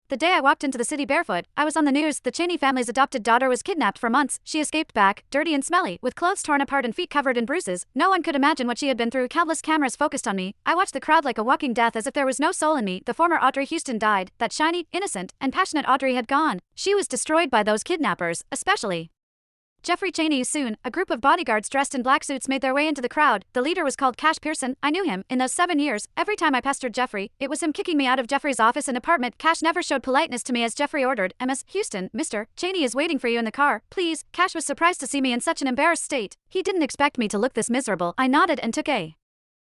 The day I walked into the city barefoot, I was on the news. The Cheney family's adopted daughter was kidnapped for months. She escaped back, dirty and smelly, with clothes torn apart and feet covered in bruises. No one could imagine what she had been through. Countless cameras focused on me. I watched the crowd like a walking death, as if there was no soul in me. The former Audrey Houston died. That shiny, innocent, and passionate Audrey had gone. She was destroyed by those kidnappers, especially Jeffrey Cheney. Soon, a group of bodyguards dressed in black suits made their way into the crowd. The leader was called Cash Pearson. I knew him. In those 7 years, every time I pestered Jeffrey, it was him kicking me out of Jeffrey's office and apartment. Cash never showed politeness to me as Jeffrey ordered, "Ms. Houston, Mr. Cheney is waiting for you in the car, please." Cash was surprised to see me in such an embarrassed state. He didn't expect me to look this miserable. I nodded and took a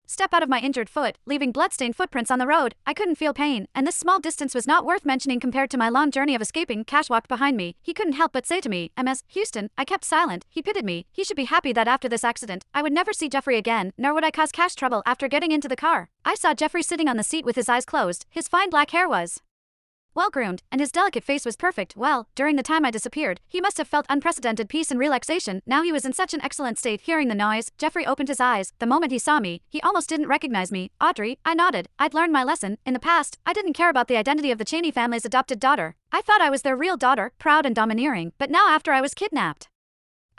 step out of my injured foot, leaving bloodstained footprints on the road. I couldn't feel pain, and this small distance was not worth mentioning compared to my long journey of escaping. Cash walked behind me. He couldn't help but say to me, "Ms. Houston." I kept silent. He pitied me. He should be happy that after this accident, I would never see Jeffrey again, nor would I cause Cash trouble. After getting into the car, I saw Jeffrey sitting on the seat with his eyes closed. His fine black hair was well-groomed, and his delicate face was perfect. Well, during the time I disappeared, he must have felt unprecedented peace and relaxation. Now he was in such an excellent state. Hearing the noise, Jeffrey opened his eyes. The moment he saw me, he almost didn't recognize me. "Audrey," I nodded. I'd learned my lesson. In the past, I didn't care about the identity of the Cheney family's adopted daughter. I thought I was their real daughter, proud and domineering. But now, after I was kidnapped,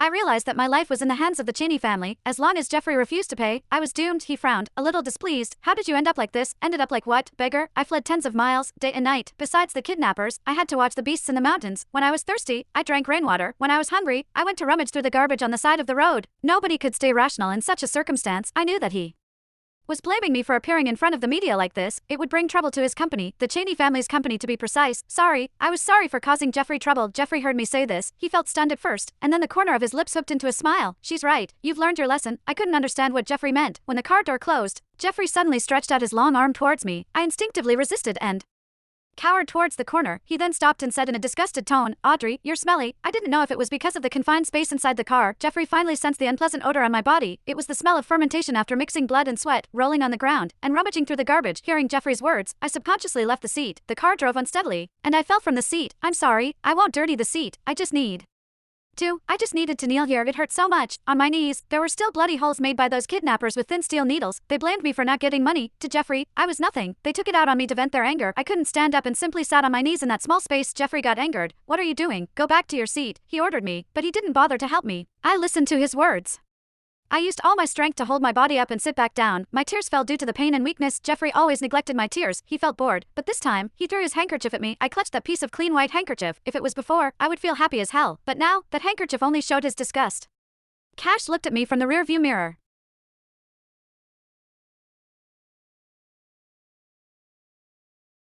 I realized that my life was in the hands of the Cheney family. As long as Jeffrey refused to pay, I was doomed. He frowned, a little displeased. "How did you end up like this?" "Ended up like what, beggar? I fled tens of miles, day and night. Besides the kidnappers, I had to watch the beasts in the mountains. When I was thirsty, I drank rainwater. When I was hungry, I went to rummage through the garbage on the side of the road." Nobody could stay rational in such a circumstance. I knew that he was blaming me for appearing in front of the media like this. It would bring trouble to his company, the Cheney family's company to be precise. Sorry, I was sorry for causing Jeffrey trouble. Jeffrey heard me say this. He felt stunned at first, and then the corner of his lips hooked into a smile. "She's right. You've learned your lesson." I couldn't understand what Jeffrey meant. When the car door closed, Jeffrey suddenly stretched out his long arm towards me. I instinctively resisted and cowered towards the corner. He then stopped and said in a disgusted tone, "Audrey, you're smelly." I didn't know if it was because of the confined space inside the car. Jeffrey finally sensed the unpleasant odor on my body. It was the smell of fermentation after mixing blood and sweat, rolling on the ground, and rummaging through the garbage. Hearing Jeffrey's words, I subconsciously left the seat. The car drove unsteadily, and I fell from the seat. "I'm sorry. I won't dirty the seat. I just needed to kneel here. It hurt so much." On my knees, there were still bloody holes made by those kidnappers with thin steel needles. They blamed me for not getting money. To Jeffrey, I was nothing. They took it out on me to vent their anger. I couldn't stand up and simply sat on my knees in that small space. Jeffrey got angered. "What are you doing? Go back to your seat," he ordered me, but he didn't bother to help me. I listened to his words. I used all my strength to hold my body up and sit back down. My tears fell due to the pain and weakness. Jeffrey always neglected my tears. He felt bored, but this time, he threw his handkerchief at me. I clutched that piece of clean white handkerchief. If it was before, I would feel happy as hell. But now, that handkerchief only showed his disgust. Cash looked at me from the rearview mirror.